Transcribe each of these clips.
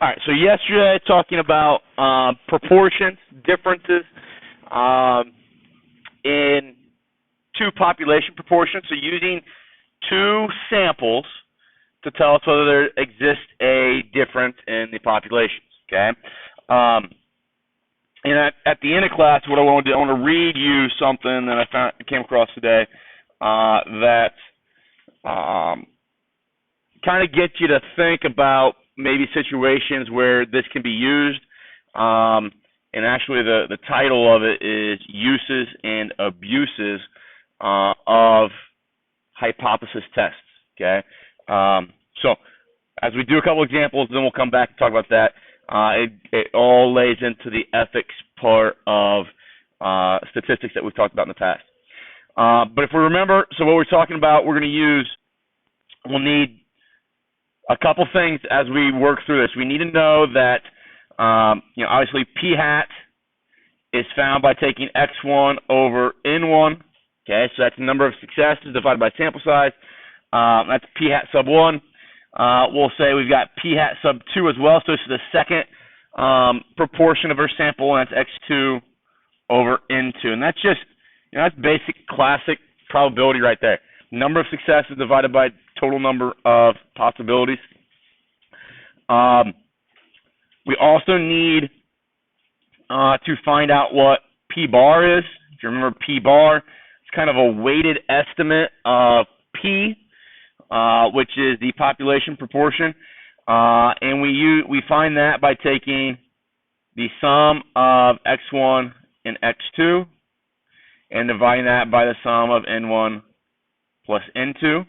All right, so yesterday talking about proportions, differences in two population proportions. So using two samples to tell us whether there exists a difference in the populations. Okay. And at the end of class, what I want to do, I want to read you something that I came across today that kind of gets you to think about maybe situations where this can be used. And actually, the title of it is Uses and Abuses of Hypothesis Tests. Okay. So as we do a couple examples, then we'll come back and talk about that. It all lays into the ethics part of statistics that we've talked about in the past. But if we remember, so what we're talking about, we'll need a couple things as we work through this. We need to know that, obviously P hat is found by taking X1 over N1. Okay, so that's the number of successes divided by sample size. That's P hat sub 1. We'll say we've got P hat sub 2 as well, so this is the second proportion of our sample, and that's X2 over N2. And that's just, that's basic classic probability right there. Number of successes divided by total number of possibilities. We also need to find out what P bar is. If you remember P bar, it's kind of a weighted estimate of P, which is the population proportion. And we find that by taking the sum of X1 and X2 and dividing that by the sum of N1 plus N2.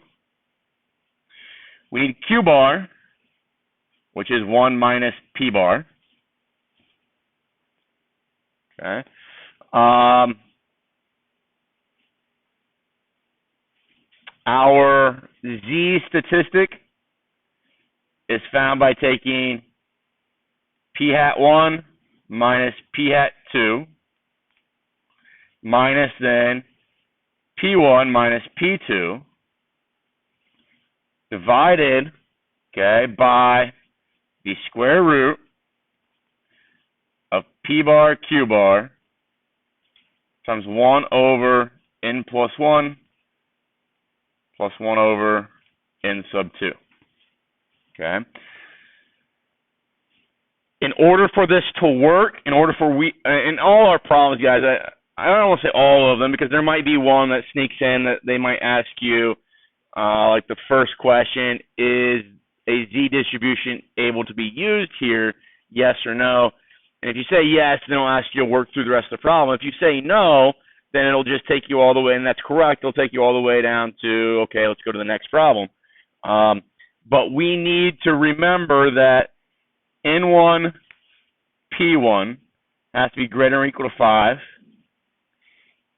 We need Q bar, which is 1 minus P bar. Okay. Our Z statistic is found by taking P hat 1 minus P hat 2 minus then P1 minus P2 divided, by the square root of P bar Q bar times 1 over N plus 1 plus 1 over N sub 2. Okay. In order for this to work, in all our problems, guys, I don't want to say all of them because there might be one that sneaks in that they might ask you, like the first question, is a Z distribution able to be used here, yes or no? And if you say yes, then it'll ask you to work through the rest of the problem. If you say no, then it'll just take you all the way, and that's correct, it'll take you all the way down to, okay, let's go to the next problem. But we need to remember that N1 P1 has to be greater or equal to 5.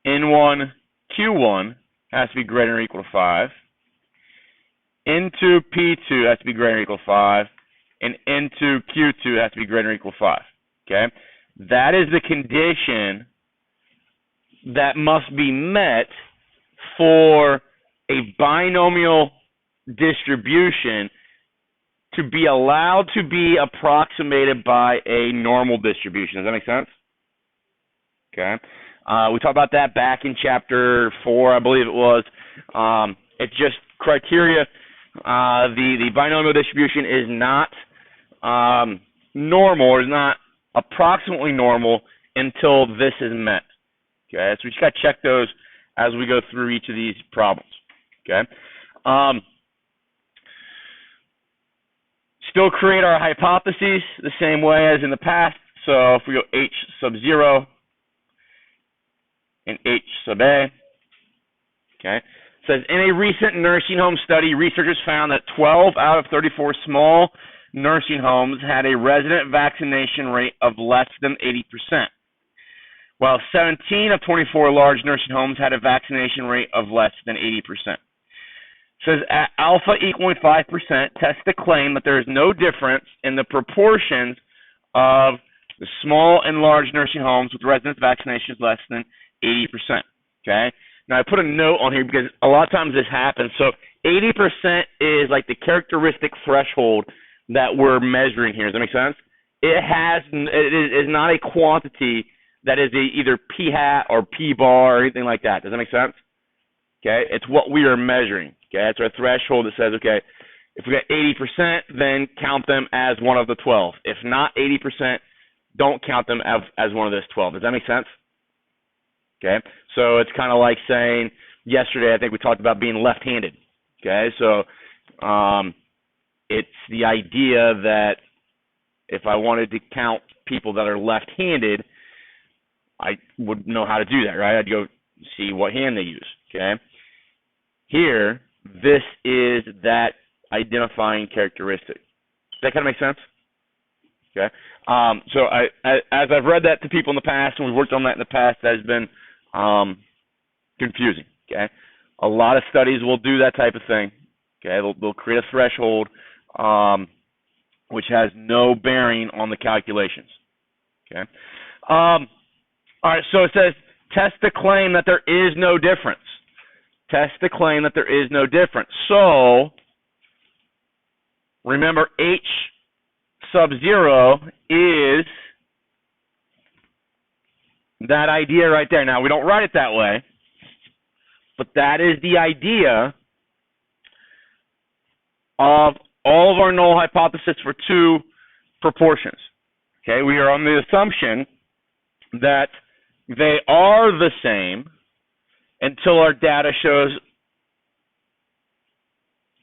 N1 Q1 has to be greater or equal to 5. N2 P2 has to be greater or equal to 5. And N2 Q2 has to be greater or equal to 5. Okay? That is the condition that must be met for a binomial distribution to be allowed to be approximated by a normal distribution. Does that make sense? Okay. We talked about that back in chapter 4, I believe it was. It's just criteria. The binomial distribution is not normal, or is not approximately normal until this is met. Okay, so we just got to check those as we go through each of these problems. Okay. Still create our hypotheses the same way as in the past. So if we go H sub 0 and H sub A, okay, it says in a recent nursing home study, researchers found that 12 out of 34 small nursing homes had a resident vaccination rate of less than 80%, while 17 of 24 large nursing homes had a vaccination rate of less than 80%. It says at alpha equaling 5%, test the claim that there is no difference in the proportions of the small and large nursing homes with resident vaccinations less than 80%. Okay. Now I put a note on here because a lot of times this happens. So 80% is like the characteristic threshold that we're measuring here. Does that make sense? It is not a quantity that is either p hat or p bar or anything like that. Does that make sense? Okay, it's what we are measuring. Okay, it's our threshold that says, okay, if we got 80%, then count them as one of the 12. If not 80%, don't count them as one of those 12. Does that make sense? Okay, so it's kind of like saying, yesterday I think we talked about being left-handed. Okay, so it's the idea that if I wanted to count people that are left-handed, I would know how to do that, right? I'd go see what hand they use, okay? Here, this is that identifying characteristic. Does that kind of make sense? Okay. So as I've read that to people in the past, and we've worked on that in the past, that has been confusing, okay? A lot of studies will do that type of thing, okay? They'll create a threshold which has no bearing on the calculations, okay? All right, so it says, test the claim that there is no difference. Test the claim that there is no difference. So, remember, H sub 0 is that idea right there. Now, we don't write it that way, but that is the idea of all of our null hypothesis for two proportions. Okay, we are on the assumption that they are the same until our data shows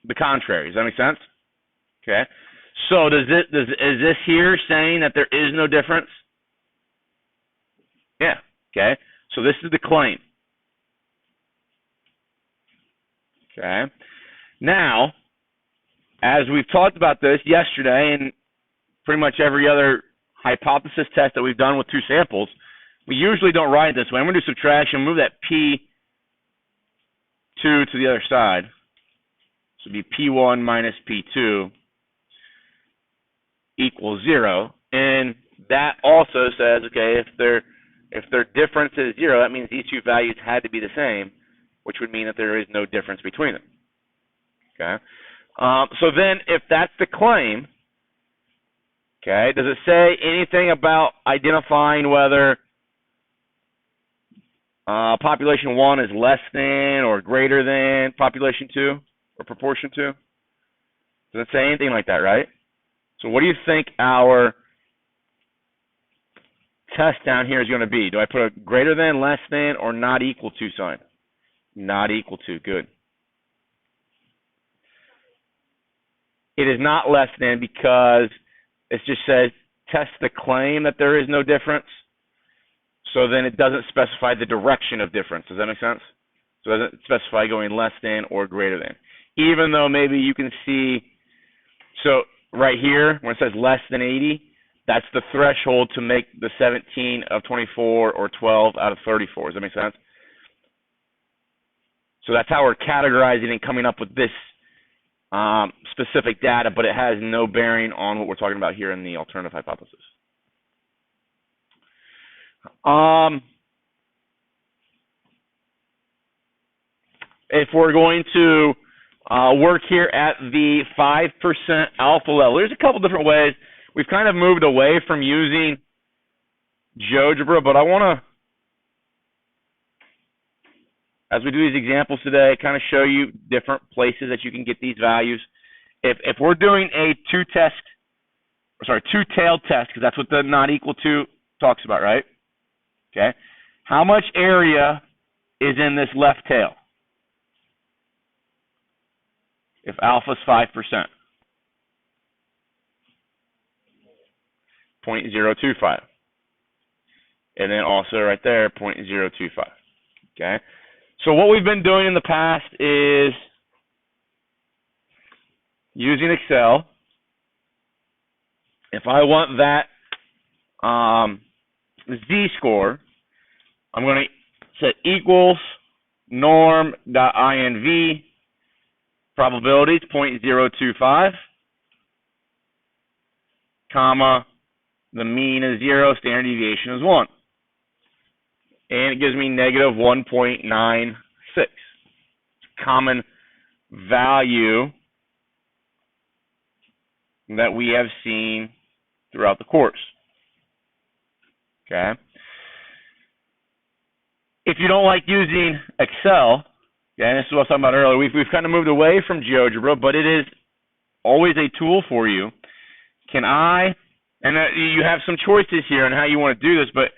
the contrary. Does that make sense? Okay. So is this here saying that there is no difference? Yeah. Okay. So this is the claim. Okay. Now, as we've talked about this yesterday and pretty much every other hypothesis test that we've done with two samples, we usually don't write it this way. I'm going to do subtraction, move that P2 to the other side. So it'd be P1 minus P2 equals 0. And that also says, okay, if their difference is 0, that means these two values had to be the same, which would mean that there is no difference between them. Okay. So then if that's the claim, okay, does it say anything about identifying whether population 1 is less than or greater than population 2 or proportion 2? Does it say anything like that, right? So what do you think our test down here is going to be? Do I put a greater than, less than, or not equal to sign? Not equal to, good. It is not less than because it just says test the claim that there is no difference. So then it doesn't specify the direction of difference. Does that make sense? So it doesn't specify going less than or greater than. Even though maybe you can see, so right here, when it says less than 80, that's the threshold to make the 17 of 24 or 12 out of 34. Does that make sense? So that's how we're categorizing and coming up with this specific data, but it has no bearing on what we're talking about here in the alternative hypothesis. If we're going to work here at the 5% alpha level, there's a couple different ways. We've kind of moved away from using GeoGebra, but I want to, as we do these examples today, kind of show you different places that you can get these values. If we're doing a two-tailed test, because that's what the not equal to talks about, right? Okay. How much area is in this left tail? If alpha is 5%. 0.025. And then also right there, 0.025. Okay. So what we've been doing in the past is using Excel. If I want that z-score, I'm going to set equals norm.inv, probabilities 0.025, comma, the mean is 0, standard deviation is 1. And it gives me negative 1.96. Common value that we have seen throughout the course. Okay. If you don't like using Excel, okay, this is what I was talking about earlier, we've kind of moved away from GeoGebra, but it is always a tool for you. And you have some choices here on how you want to do this, but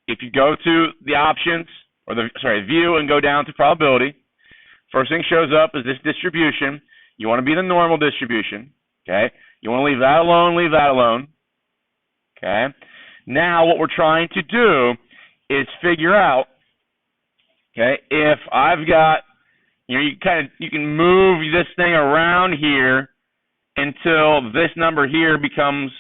if you go to the options, or view and go down to probability, first thing shows up is this distribution. You want to be the normal distribution, okay? You want to leave that alone, okay? Now what we're trying to do is figure out, okay, if I've got, you can move this thing around here until this number here becomes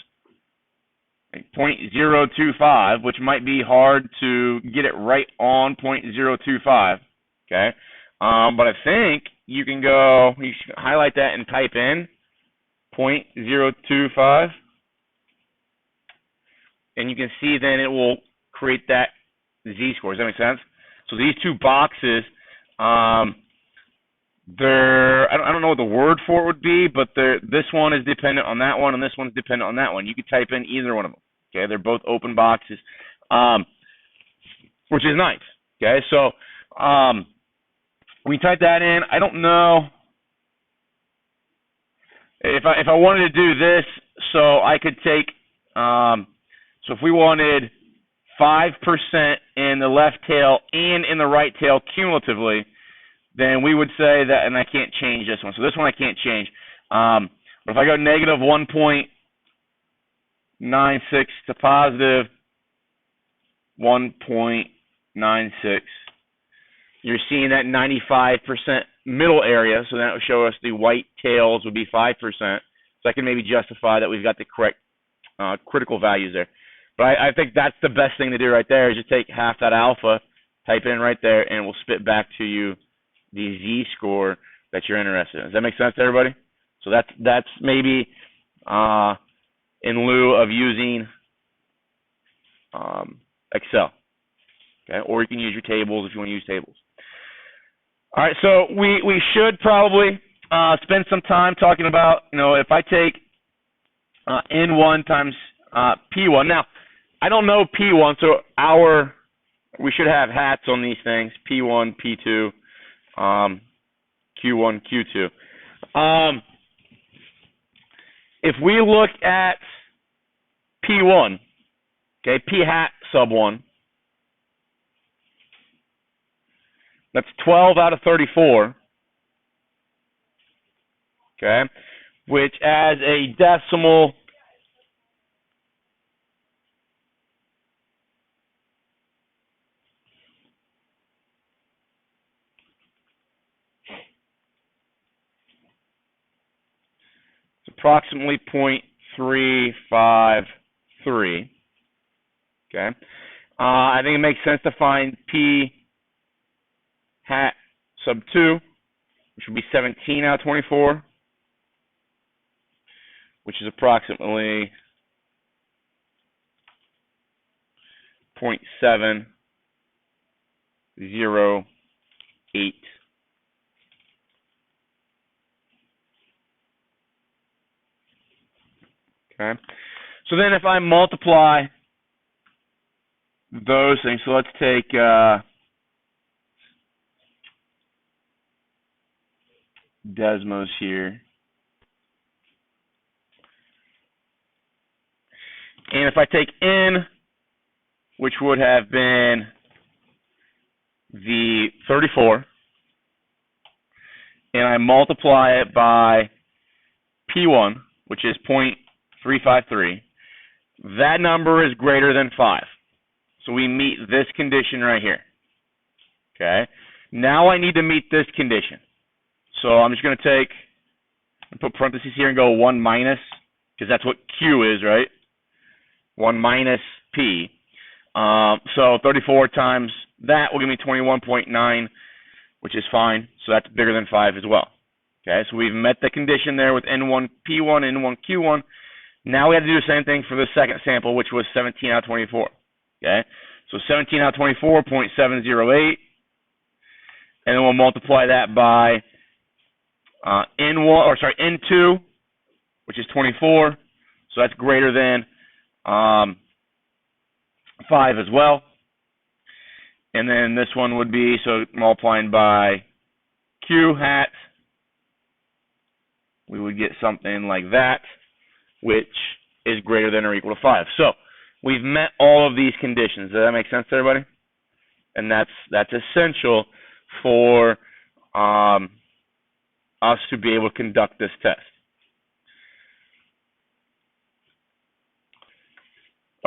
0.025, which might be hard to get it right on 0.025, okay? But I think you should highlight that and type in 0.025, and you can see then it will create that z-score. Does that make sense? So these two boxes, I don't know what the word for it would be, but this one is dependent on that one, and this one's dependent on that one. You could type in either one of them. Okay, they're both open boxes, which is nice. Okay, so we type that in. I don't know if I wanted to do this, so I could take. So if we wanted 5% in the left tail and in the right tail cumulatively, then we would say that, and I can't change this one. So this one I can't change. But if I go negative 1.96 to positive 1.96, you're seeing that 95% middle area. So that would show us the white tails would be 5%. So I can maybe justify that we've got the correct critical values there. But I think that's the best thing to do right there, is just take half that alpha, type in right there, and we'll spit back to you the z-score that you're interested in. Does that make sense to everybody? So that's maybe in lieu of using Excel. Okay, or you can use your tables if you want to use tables. All right, so we should probably spend some time talking about, if I take N1 times P1. Now, I don't know P1, so we should have hats on these things, P1, P2, Q1, Q2. If we look at P1, okay, P hat sub 1, that's 12 out of 34, okay, which as a decimal, approximately 0.353. Okay, I think it makes sense to find P hat sub 2, which would be 17 out of 24, which is approximately 0.708. Okay, so then if I multiply those things, so let's take Desmos here, and if I take N, which would have been the 34, and I multiply it by P1, which is 0.353, that number is greater than 5. So we meet this condition right here. Okay. Now I need to meet this condition. So I'm just going to put parentheses here and go 1 minus, because that's what Q is, right? 1 minus P. So 34 times that will give me 21.9, which is fine. So that's bigger than 5 as well. Okay, so we've met the condition there with N1 P1, N1 Q1. Now we have to do the same thing for the second sample, which was 17 out of 24. Okay, so 17 out of 24, 0.708, and then we'll multiply that by N2, which is 24. So that's greater than 5 as well. And then this one would be, so multiplying by Q hat, we would get something like that, which is greater than or equal to 5. So we've met all of these conditions. Does that make sense to everybody? And that's essential for us to be able to conduct this test.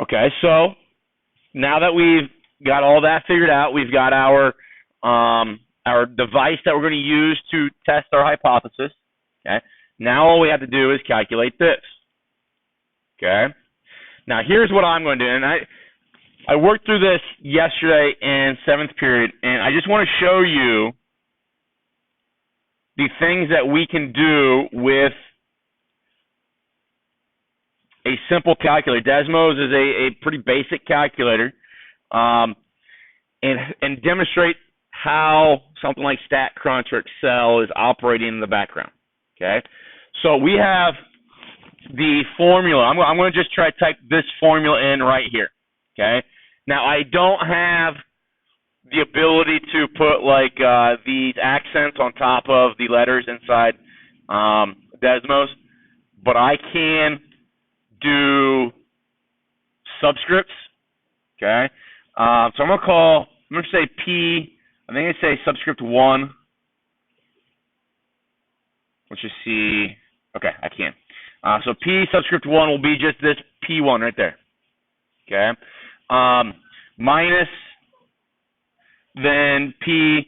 Okay, so now that we've got all that figured out, we've got our device that we're going to use to test our hypothesis. Okay, now all we have to do is calculate this. Okay, now here's what I'm going to do, and I worked through this yesterday in 7th period, and I just want to show you the things that we can do with a simple calculator. Desmos is a pretty basic calculator, and demonstrate how something like StatCrunch or Excel is operating in the background. Okay, so we have the formula. I'm going to just try to type this formula in right here. Okay, now I don't have the ability to put like these accents on top of the letters inside Desmos, but I can do subscripts. Okay, so I'm going to say P, I think I say subscript 1. Let's just see. Okay, I can. So P subscript 1 will be just this P1 right there. Okay, minus then P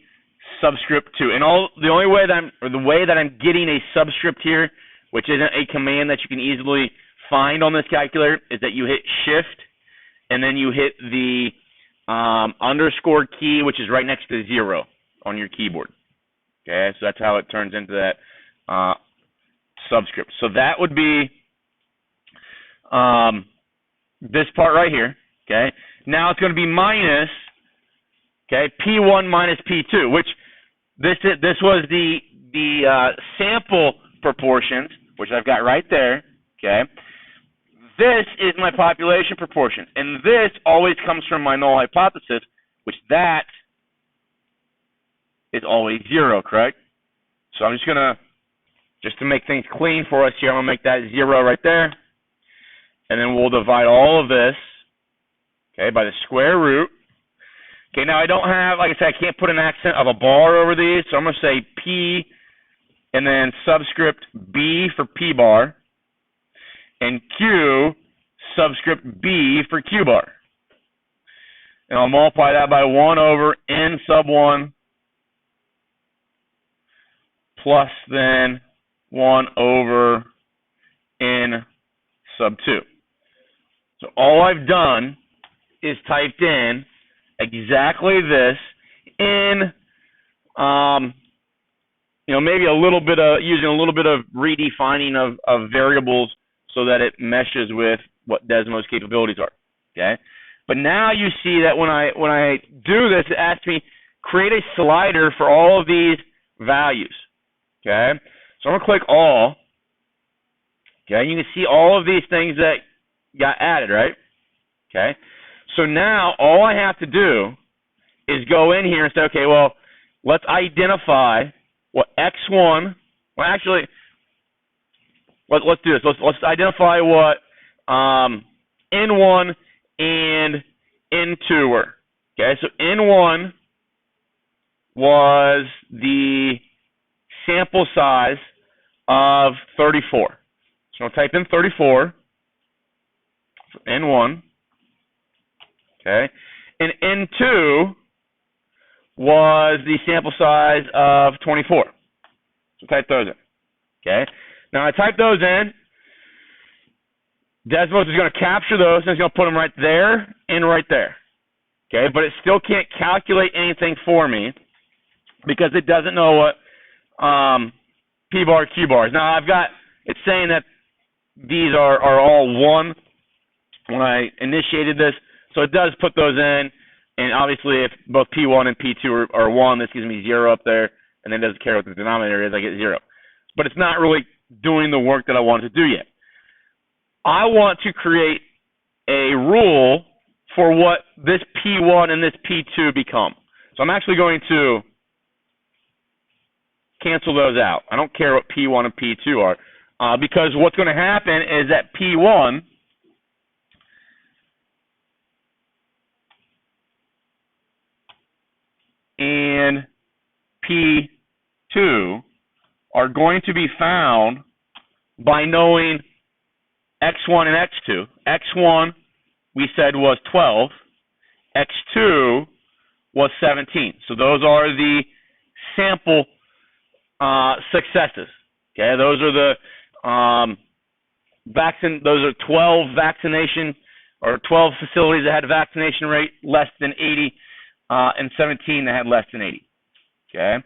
subscript 2. And the way that I'm getting a subscript here, which isn't a command that you can easily find on this calculator, is that you hit Shift and then you hit the underscore key, which is right next to 0 on your keyboard. Okay, so that's how it turns into that subscript. So that would be this part right here. Okay, now it's going to be minus, okay, P1 minus P2, which this was the sample proportions, which I've got right there. Okay, this is my population proportion, and this always comes from my null hypothesis, which that is always 0, correct? So I'm just gonna, just to make things clean for us here, I'm gonna make that 0 right there, and then we'll divide all of this, okay, by the square root. Okay, now I don't have, like I said, I can't put an accent of a bar over these, so I'm gonna say P and then subscript B for P bar, and Q subscript B for Q bar. And I'll multiply that by 1 over N sub 1 plus then 1 over N sub 2. So all I've done is typed in exactly this in, maybe a little bit of, using a little bit of redefining of variables so that it meshes with what Desmos capabilities are. Okay, but now you see that when I do this, it asks me create a slider for all of these values. Okay, so I'm gonna click all. Okay, you can see all of these things that got added, right? Okay, so now all I have to do is go in here and say, okay, well, let's identify what X1. Well, actually, let's do this. Let's identify what N1 and N2 were. Okay, so N1 was the sample size of 34. So I'll type in 34 for N1. Okay, and N2 was the sample size of 24. So type those in. Okay, now I type those in. Desmos is going to capture those and it's going to put them right there and right there. Okay, but it still can't calculate anything for me because it doesn't know what P bar, Q bar is. Now it's saying that these are all 1 when I initiated this, so it does put those in, and obviously if both P1 and P2 are 1, this gives me 0 up there, and then it doesn't care what the denominator is, I get 0. But it's not really doing the work that I want to do yet. I want to create a rule for what this P1 and this P2 become. So I'm actually going to cancel those out. I don't care what P1 and P2 are, because what's going to happen is that P1 and P2 are going to be found by knowing X1 and X2. X1 we said was 12. X2 was 17. So those are the sample successes. Okay, those are the those are 12 vaccination or 12 facilities that had a vaccination rate less than 80, and 17 that had less than 80. Okay.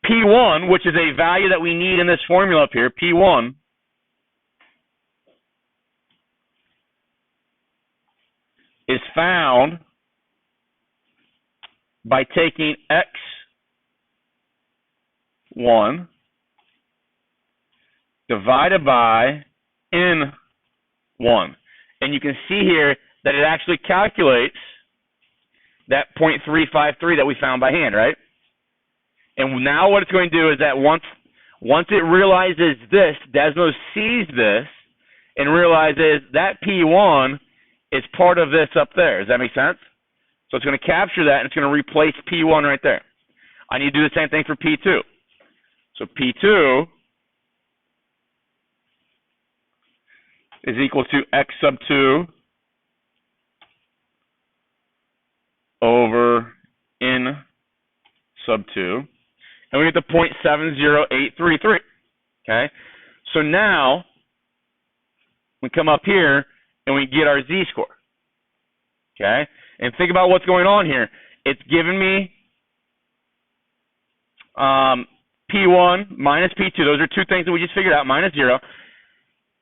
P1, which is a value that we need in this formula up here, P1 is found by taking X1 divided by N1. And you can see here that it actually calculates that 0.353 that we found by hand, right? And now what it's going to do is that once it realizes this, Desmos sees this and realizes that P1 is part of this up there. Does that make sense? So it's going to capture that and it's going to replace P1 right there. I need to do the same thing for P2. So P2 is equal to X sub 2 over N sub 2. And we get the 0.70833. Okay? So now we come up here and we get our z-score. Okay? And think about what's going on here. It's giving me P1 minus P2. Those are two things that we just figured out, minus 0.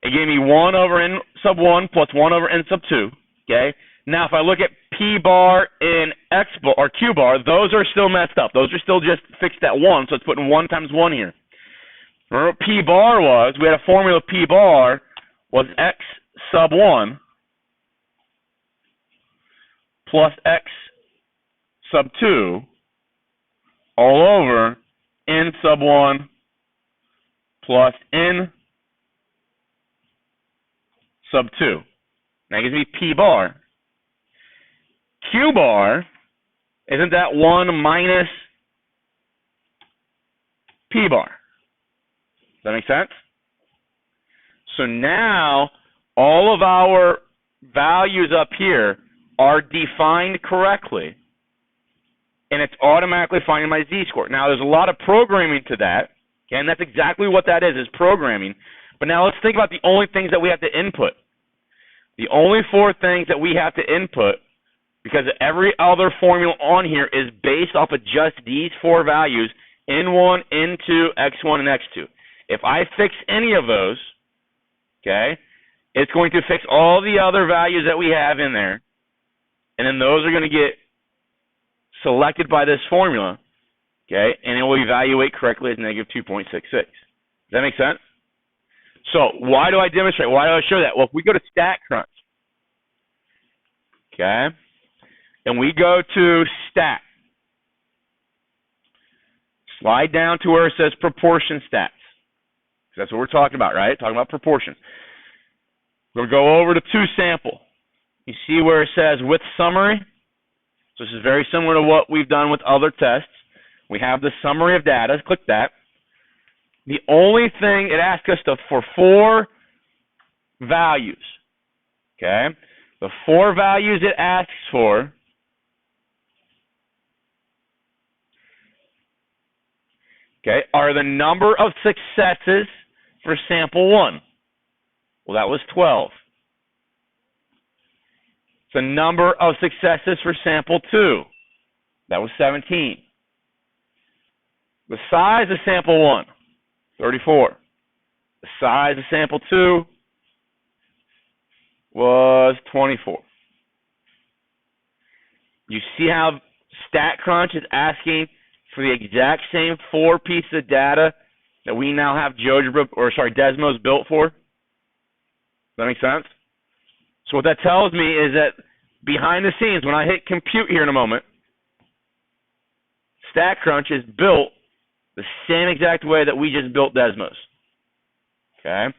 It gave me 1 over N sub 1 plus 1 over N sub 2. Okay? Now, if I look at P bar and X bar or Q bar, those are still messed up. Those are still just fixed at 1, so it's putting 1 times 1 here. Remember what P bar was? We had a formula. P bar was X sub 1 plus X sub 2 all over N sub 1 plus N sub 2. That gives me P bar. Q bar, isn't that 1 minus P bar? Does that make sense? So now all of our values up here are defined correctly, and it's automatically finding my z-score. Now, there's a lot of programming to that, okay, and that's exactly what that is programming. But now let's think about the only things that we have to input. The only 4 things that we have to input, because every other formula on here is based off of just these 4 values, N1, N2, X1, and X2. If I fix any of those, okay, it's going to fix all the other values that we have in there, and then those are going to get selected by this formula, okay, and it will evaluate correctly as negative 2.66. Does that make sense? So why do I demonstrate? Why do I show that? Well, if we go to StatCrunch, okay, and we go to Stat, slide down to where it says Proportion Stats. That's what we're talking about, right? Talking about proportions. We'll go over to ToSample. You see where it says with summary? So this is very similar to what we've done with other tests. We have the summary of data. Click that. The only thing it asks us for 4 values. Okay? The 4 values it asks for are the number of successes for sample 1. Well, that was 12. The number of successes for sample 2. That was 17. The size of sample 1, 34. The size of sample 2 was 24. You see how StatCrunch is asking for the exact same 4 pieces of data that we now have Desmos built for? Does that make sense? So what that tells me is that behind the scenes, when I hit compute here in a moment, StatCrunch is built the same exact way that we just built Desmos. Okay.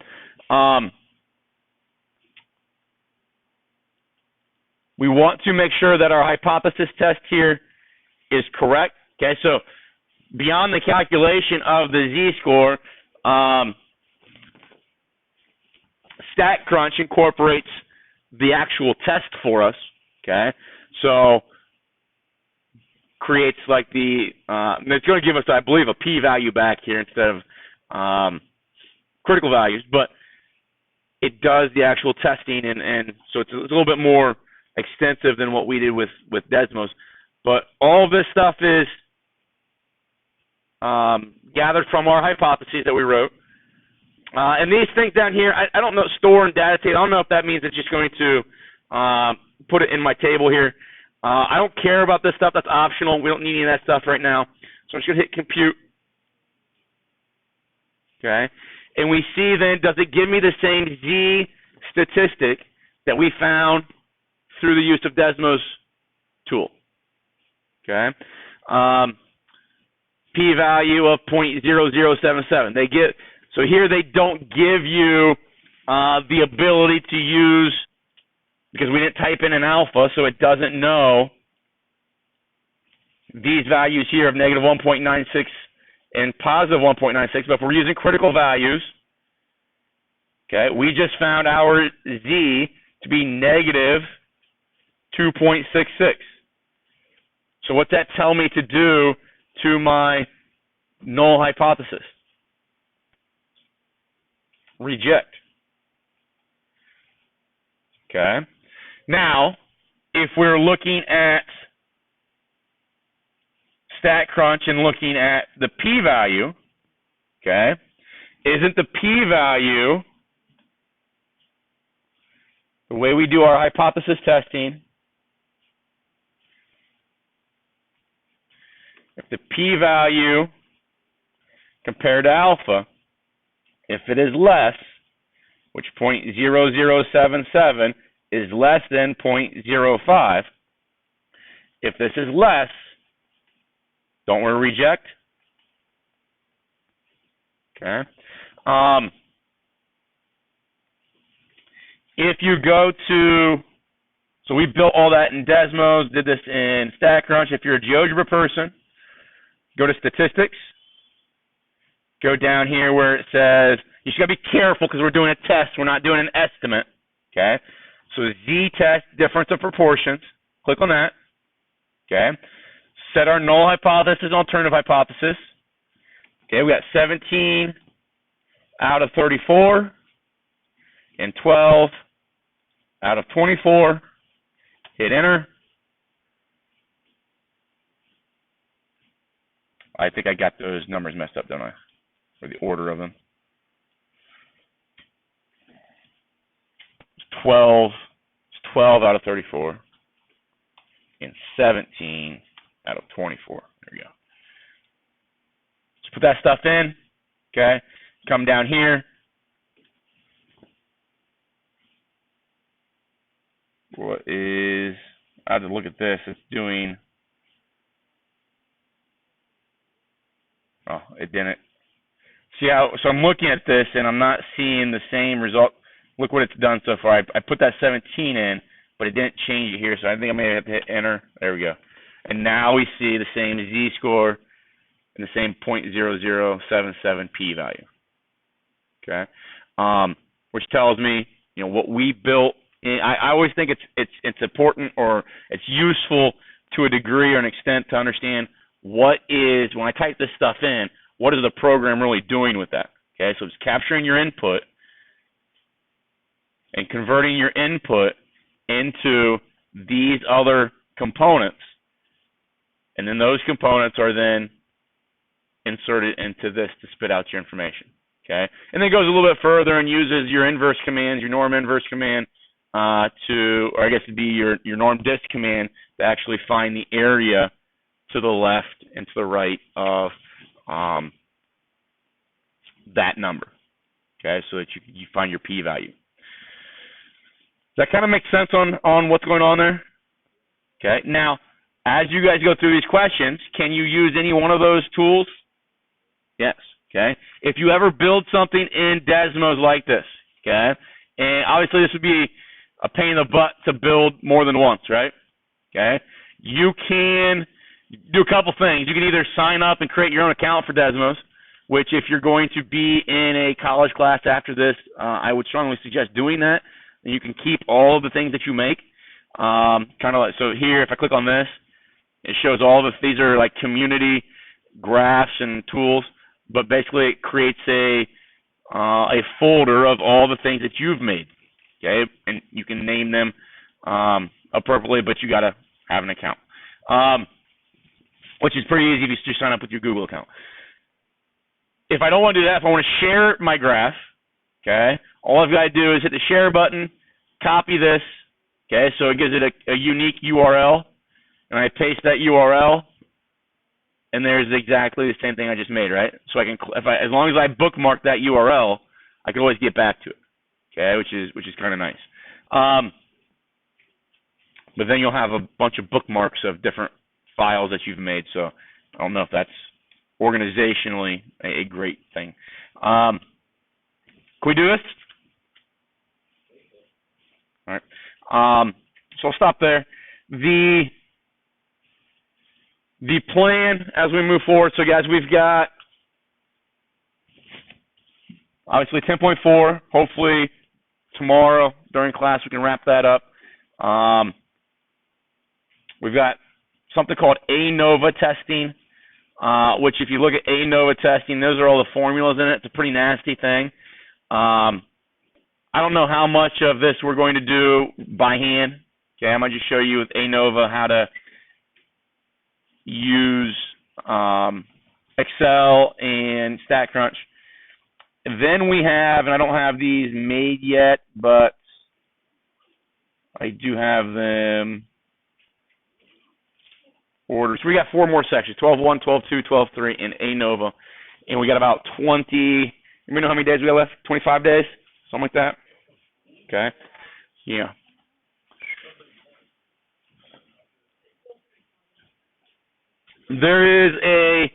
We want to make sure that our hypothesis test here is correct. Okay, so beyond the calculation of the z-score, StatCrunch incorporates the actual test for us. Okay, so creates like it's going to give us, I believe, a p-value back here instead of critical values, but it does the actual testing, and so it's a little bit more extensive than what we did with Desmos. But all of this stuff is gathered from our hypotheses that we wrote. And these things down here, I don't know, store and data table. I don't know if that means it's just going to put it in my table here. I don't care about this stuff. That's optional. We don't need any of that stuff right now. So I'm just going to hit compute. Okay. And we see then, does it give me the same Z statistic that we found through the use of Desmos tool? Okay. P-value of 0.0077. So here they don't give you the ability to use, because we didn't type in an alpha, so it doesn't know these values here of negative 1.96 and positive 1.96, but if we're using critical values, okay, we just found our Z to be negative 2.66. So what's that tell me to do to my null hypothesis? Reject. Okay. Now, if we're looking at StatCrunch and looking at the p-value, okay, isn't the p-value, the way we do our hypothesis testing, if the p-value compared to alpha, if it is less, which 0.0077 is less than 0.05, if this is less, don't we reject? Okay. If you go to, so we built all that in Desmos, did this in StatCrunch. If you're a GeoGebra person, go to statistics. Go down here where it says, you just got to be careful because we're doing a test. We're not doing an estimate. Okay. So z-test, difference of proportions. Click on that. Okay. Set our null hypothesis and alternative hypothesis. Okay, we got 17 out of 34 and 12 out of 24. Hit enter. I think I got those numbers messed up, don't I? Or the order of them. 12 out of 34 and 17 out of 24. There we go. Let's put that stuff in. Okay. Come down here. What is, I have to look at this. It's doing, oh, it didn't. See how, so I'm looking at this and I'm not seeing the same result. Look what it's done so far. I put that 17 in, but it didn't change it here. So I think I may have to hit enter. There we go. And now we see the same z-score and the same 0.0077 p-value. Okay, which tells me, you know, what we built. I always think it's important, or it's useful to a degree or an extent to understand what is, when I type this stuff in, what is the program really doing with that? Okay, so it's capturing your input and converting your input into these other components. And then those components are then inserted into this to spit out your information. Okay, and then it goes a little bit further and uses your inverse commands, your norm inverse command, or I guess it'd be your norm dist command to actually find the area to the left and to the right of that number. Okay, so that you find your p-value. Does that kind of make sense on what's going on there? Okay, now, as you guys go through these questions, can you use any one of those tools? Yes, okay. If you ever build something in Desmos like this, okay, and obviously this would be a pain in the butt to build more than once, right? Okay, you can do a couple things. You can either sign up and create your own account for Desmos, which if you're going to be in a college class after this, I would strongly suggest doing that. And you can keep all of the things that you make. Kind of like, so here, if I click on this, it shows all of these are like community graphs and tools, but basically it creates a folder of all the things that you've made. Okay, and you can name them appropriately, but you got to have an account, which is pretty easy if you just sign up with your Google account. If I don't want to do that, if I want to share my graph, okay, all I've got to do is hit the share button, copy this, okay, so it gives it a unique URL, and I paste that URL, and there's exactly the same thing I just made, right? So I can, as long as I bookmark that URL, I can always get back to it, okay, which is kind of nice. But then you'll have a bunch of bookmarks of different files that you've made, so I don't know if that's organizationally a great thing. Can we do this? All right. So I'll stop there. The plan as we move forward. So guys, we've got obviously 10.4. Hopefully tomorrow during class we can wrap that up. We've got something called ANOVA testing. Which if you look at ANOVA testing, those are all the formulas in it. It's a pretty nasty thing. I don't know how much of this we're going to do by hand. Okay, I'm going to just show you with ANOVA how to use Excel and StatCrunch. And then we have, and I don't have these made yet, but I do have them ordered. So we got 4 more sections, 12.1, 12.2, 12.3, and ANOVA. And we got about 20, you know how many days we got left? 25 days? Something like that? Okay. Yeah. There is a